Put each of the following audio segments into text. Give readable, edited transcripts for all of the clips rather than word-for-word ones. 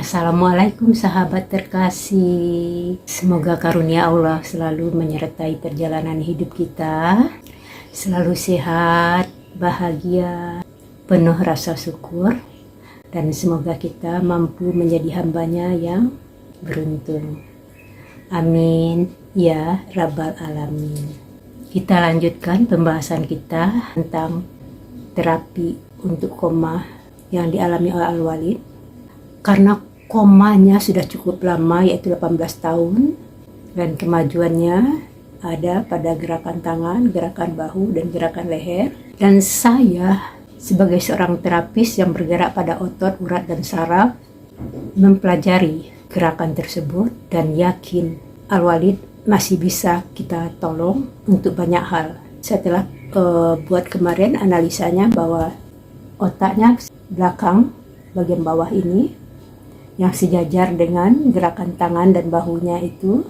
Assalamualaikum sahabat terkasih. Semoga karunia Allah selalu menyertai perjalanan hidup kita. Selalu sehat, bahagia, penuh rasa syukur. Dan semoga kita mampu menjadi hambanya yang beruntung. Amin. Ya Rabbal Alamin. Kita lanjutkan pembahasan kita tentang terapi untuk koma yang dialami oleh Al-Walid. Karena komanya sudah cukup lama, yaitu 18 tahun, dan kemajuannya ada pada gerakan tangan, gerakan bahu, dan gerakan leher. Dan saya sebagai seorang terapis yang bergerak pada otot, urat, dan saraf, mempelajari gerakan tersebut dan yakin Al-Walid masih bisa kita tolong untuk banyak hal. Saya telah buat kemarin analisanya bahwa otaknya belakang, bagian bawah ini, yang sejajar dengan gerakan tangan dan bahunya itu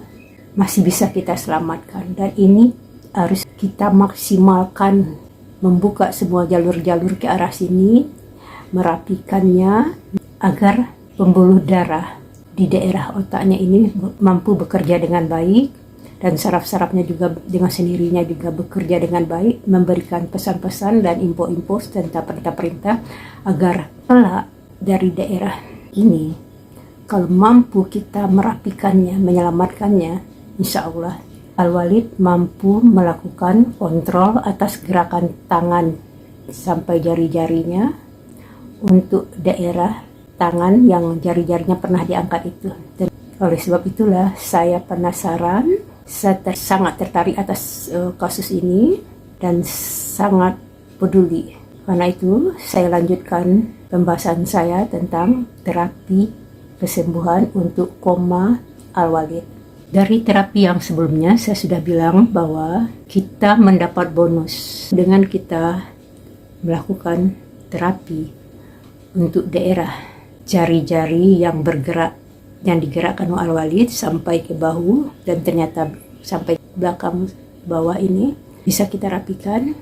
masih bisa kita selamatkan. Dan ini harus kita maksimalkan, membuka semua jalur-jalur ke arah sini, merapikannya agar pembuluh darah di daerah otaknya ini mampu bekerja dengan baik, dan saraf-sarafnya juga dengan sendirinya juga bekerja dengan baik, memberikan pesan-pesan dan info-info tentang perintah-perintah agar kelak dari daerah ini, kalau mampu kita merapikannya, menyelamatkannya, insya Allah Al-Walid mampu melakukan kontrol atas gerakan tangan sampai jari-jarinya untuk daerah tangan yang jari-jarinya pernah diangkat itu. Dan oleh sebab itulah saya penasaran, saya sangat tertarik atas kasus ini dan sangat peduli. Karena itu saya lanjutkan pembahasan saya tentang terapi kesembuhan untuk koma Al-Walid. Dari terapi yang sebelumnya saya sudah bilang bahwa kita mendapat bonus dengan kita melakukan terapi untuk daerah jari-jari yang bergerak, yang digerakkan oleh Al-Walid sampai ke bahu dan ternyata sampai belakang bawah ini bisa kita rapikan.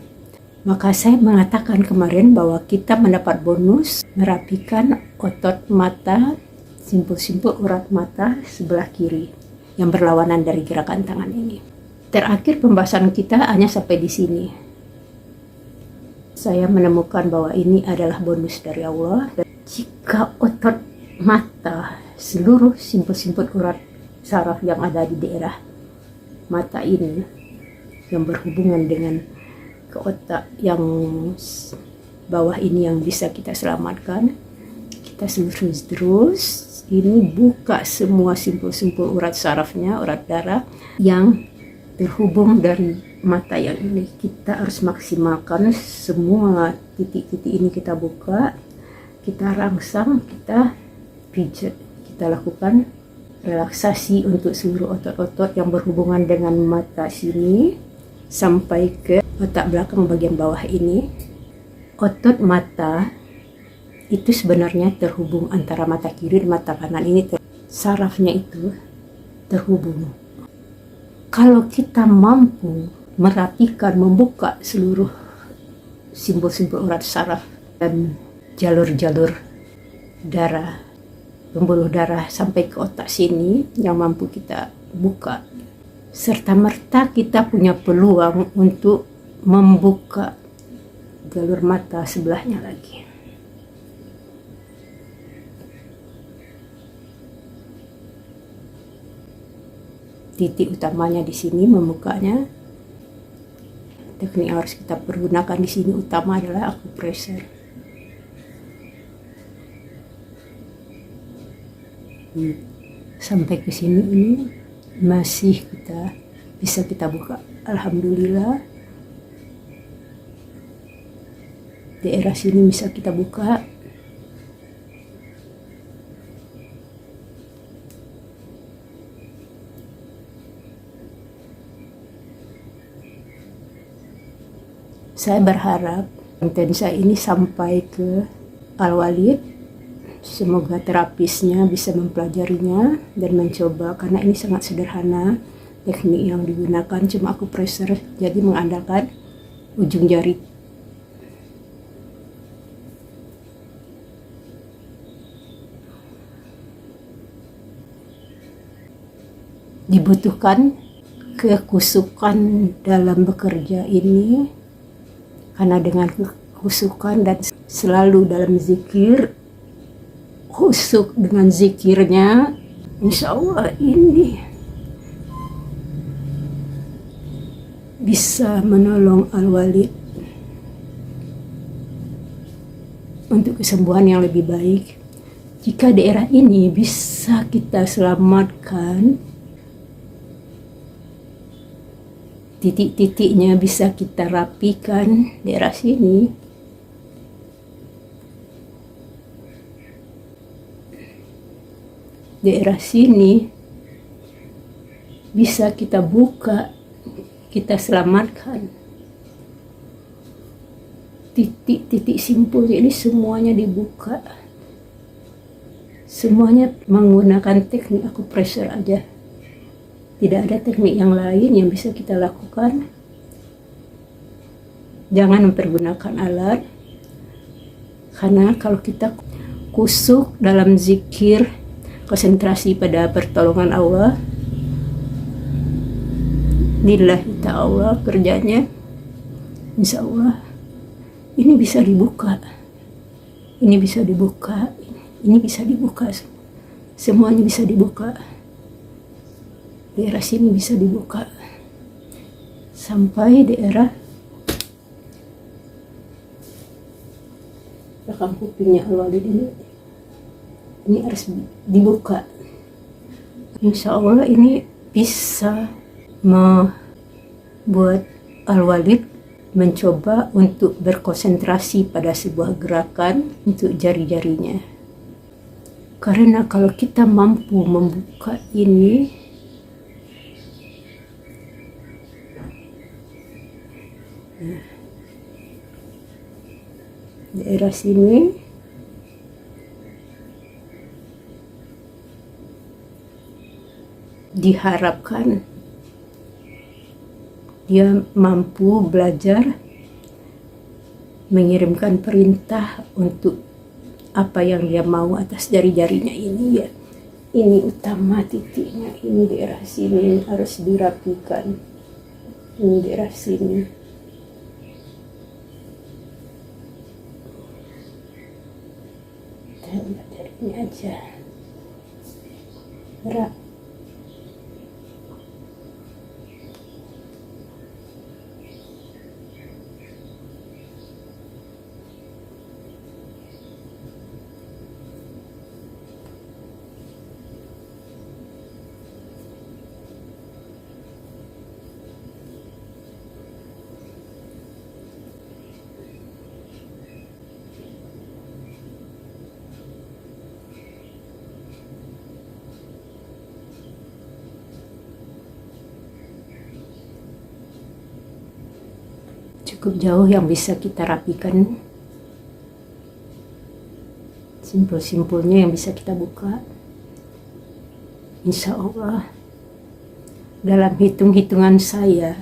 Maka saya mengatakan kemarin bahwa kita mendapat bonus merapikan otot mata, simpul-simpul urat mata sebelah kiri yang berlawanan dari gerakan tangan ini. Terakhir pembahasan kita hanya sampai di sini. Saya menemukan bahwa ini adalah bonus dari Allah. Dan jika otot mata, seluruh simpul-simpul urat saraf yang ada di daerah mata ini yang berhubungan dengan ke otak yang bawah ini yang bisa kita selamatkan, kita terus ini buka semua simpul-simpul urat sarafnya, urat darah yang terhubung dari mata yang ini. Kita harus maksimalkan semua titik-titik ini, kita buka, kita rangsang, kita pijat, kita lakukan relaksasi untuk seluruh otot-otot yang berhubungan dengan mata sini sampai ke otak belakang bagian bawah ini. Otot mata itu sebenarnya terhubung antara mata kiri dan mata kanan ini, sarafnya itu terhubung. Kalau kita mampu merapikan, membuka seluruh simpul-simpul urat saraf dan jalur-jalur darah, pembuluh darah sampai ke otak sini yang mampu kita buka, serta-merta kita punya peluang untuk membuka jalur mata sebelahnya lagi. Titik utamanya di sini membukanya. Teknik yang harus kita pergunakan di sini utama adalah akupressure. Sampai ke sini ini masih bisa kita buka. Alhamdulillah. Daerah sini bisa kita buka. Saya berharap konten saya ini sampai ke Al-Walid. Semoga terapisnya bisa mempelajarinya dan mencoba, karena ini sangat sederhana. Teknik yang digunakan cuma akupressure, jadi mengandalkan ujung jari. dibutuhkan kekusukan dalam bekerja ini, karena dengan kekusukan dan selalu dalam zikir, khusuk dengan zikirnya, insya Allah ini bisa menolong Al-Walid untuk kesembuhan yang lebih baik. Jika daerah ini bisa kita selamatkan, titik-titiknya bisa kita rapikan, daerah sini bisa kita buka, kita selamatkan. Titik-titik simpul ini semuanya dibuka, semuanya menggunakan teknik akupressure aja. Tidak ada teknik yang lain yang bisa kita lakukan. Jangan mempergunakan alat, karena kalau kita kusuk dalam zikir, konsentrasi pada pertolongan Allah, lillahi ta'ala kerjanya, insya Allah ini bisa dibuka, ini bisa dibuka, ini bisa dibuka, semuanya bisa dibuka. Daerah sini bisa dibuka sampai daerah belakang kupingnya Al-Walid ini harus dibuka. Insya Allah ini bisa membuat Al-Walid mencoba untuk berkonsentrasi pada sebuah gerakan untuk jari-jarinya. Karena kalau kita mampu membuka ini, daerah sini diharapkan dia mampu belajar mengirimkan perintah untuk apa yang dia mau atas jari-jarinya ini, ya. Ini utama titiknya, ini daerah sini harus dirapikan. Ini daerah sini. Kita lihat dari ini aja. Gerak. Cukup jauh yang bisa kita rapikan, simpul-simpulnya yang bisa kita buka. Insya Allah dalam hitung-hitungan saya,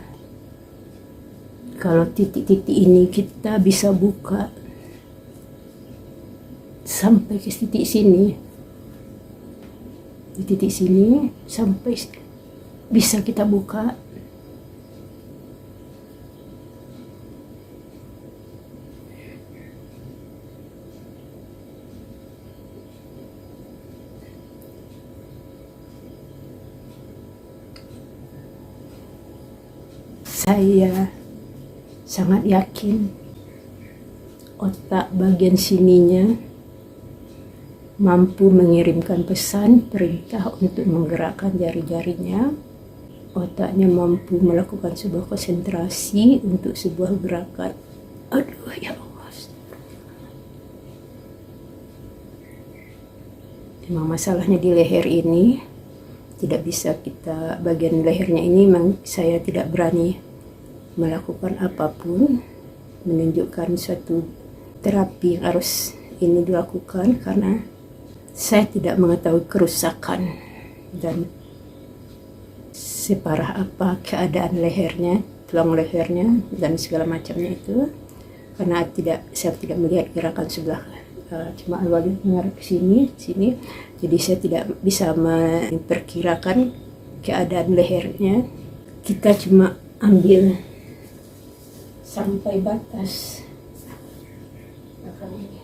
kalau titik-titik ini kita bisa buka sampai ke titik sini, di titik sini sampai bisa kita buka. Saya sangat yakin otak bagian sininya mampu mengirimkan pesan perintah untuk menggerakkan jari-jarinya. Otaknya mampu melakukan sebuah konsentrasi untuk sebuah gerakan. Aduh ya Allah. Memang masalahnya di leher ini, tidak bisa kita, bagian lehernya ini memang saya tidak berani melakukan apapun, menunjukkan suatu terapi yang harus ini dilakukan, karena saya tidak mengetahui kerusakan dan separah apa keadaan lehernya, tulang lehernya dan segala macamnya itu, karena saya tidak melihat gerakan sebelah, cuma Al-Walid mengarah ke sini, jadi saya tidak bisa memperkirakan keadaan lehernya. Kita cuma ambil sampai batas belakang ini.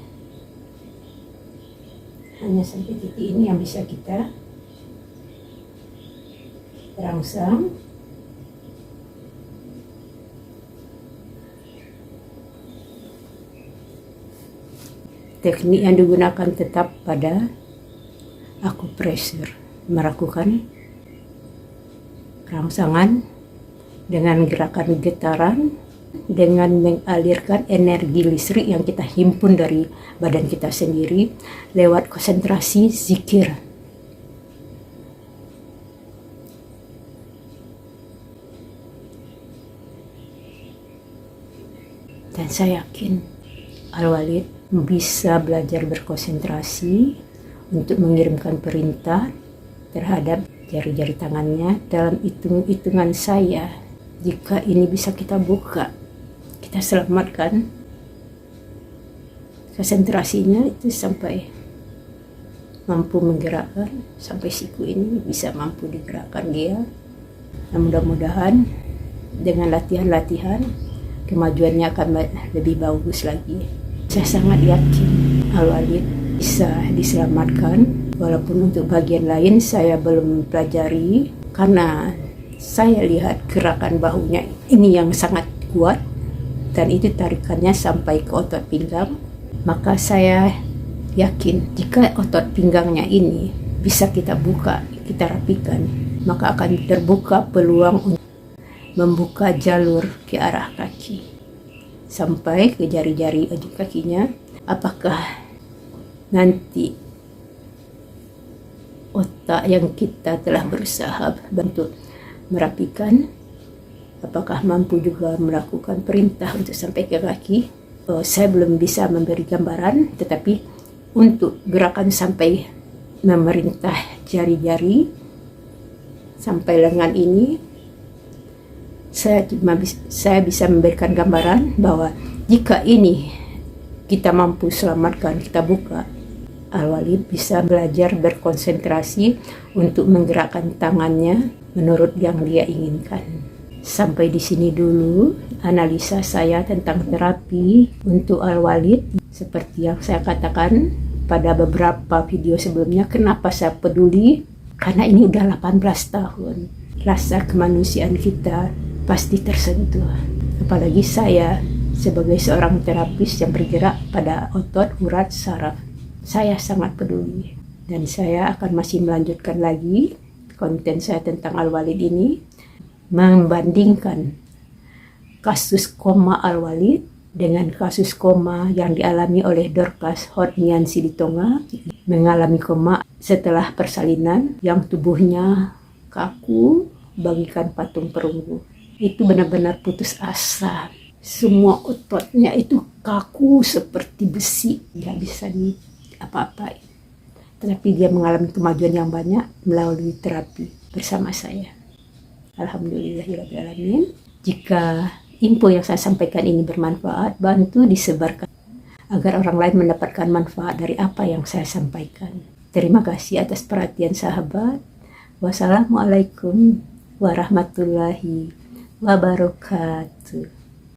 Hanya sampai titik ini yang bisa kita rangsang. Teknik yang digunakan tetap pada akupressure, melakukan rangsangan dengan gerakan getaran, dengan mengalirkan energi listrik yang kita himpun dari badan kita sendiri lewat konsentrasi zikir. Dan saya yakin Al-Walid bisa belajar berkonsentrasi untuk mengirimkan perintah terhadap jari-jari tangannya dalam hitung-hitungan saya. Jika ini bisa kita buka, kita selamatkan konsentrasinya itu sampai mampu menggerakkan, sampai siku ini bisa mampu digerakkan dia. Nah, mudah-mudahan dengan latihan-latihan kemajuannya akan lebih bagus lagi. Saya sangat yakin Al-Walid bisa diselamatkan, walaupun untuk bagian lain saya belum pelajari karena saya lihat gerakan bahunya ini yang sangat kuat dan itu tarikannya sampai ke otot pinggang. Maka saya yakin jika otot pinggangnya ini bisa kita buka, kita rapikan, maka akan terbuka peluang untuk membuka jalur ke arah kaki sampai ke jari-jari ujung kakinya. Apakah nanti otak yang kita telah berusaha bantu merapikan, apakah mampu juga melakukan perintah untuk sampai ke kaki? Saya belum bisa memberi gambaran, tetapi untuk gerakan sampai memerintah jari-jari sampai lengan ini, saya bisa memberikan gambaran bahwa jika ini kita mampu selamatkan, kita buka, Al-Walid bisa belajar berkonsentrasi untuk menggerakkan tangannya menurut yang dia inginkan. Sampai di sini dulu analisa saya tentang terapi untuk Al-Walid. Seperti yang saya katakan pada beberapa video sebelumnya, kenapa saya peduli? Karena ini udah 18 tahun. Rasa kemanusiaan kita pasti tersentuh. Apalagi saya sebagai seorang terapis yang bergerak pada otot, urat, saraf. Saya sangat peduli. Dan saya akan masih melanjutkan lagi konten saya tentang Al-Walid ini, membandingkan kasus koma Al-Walid dengan kasus koma yang dialami oleh Dorcas Hotnian Siditonga, mengalami koma setelah persalinan yang tubuhnya kaku bagikan patung perunggu. Itu benar-benar putus asa. Semua ototnya itu kaku seperti besi, nggak bisa di apa-apain. Tetapi dia mengalami kemajuan yang banyak melalui terapi bersama saya. Alhamdulillahirrahmanirrahim. Jika info yang saya sampaikan ini bermanfaat, bantu disebarkan agar orang lain mendapatkan manfaat dari apa yang saya sampaikan. Terima kasih atas perhatian sahabat. Wassalamualaikum warahmatullahi wabarakatuh.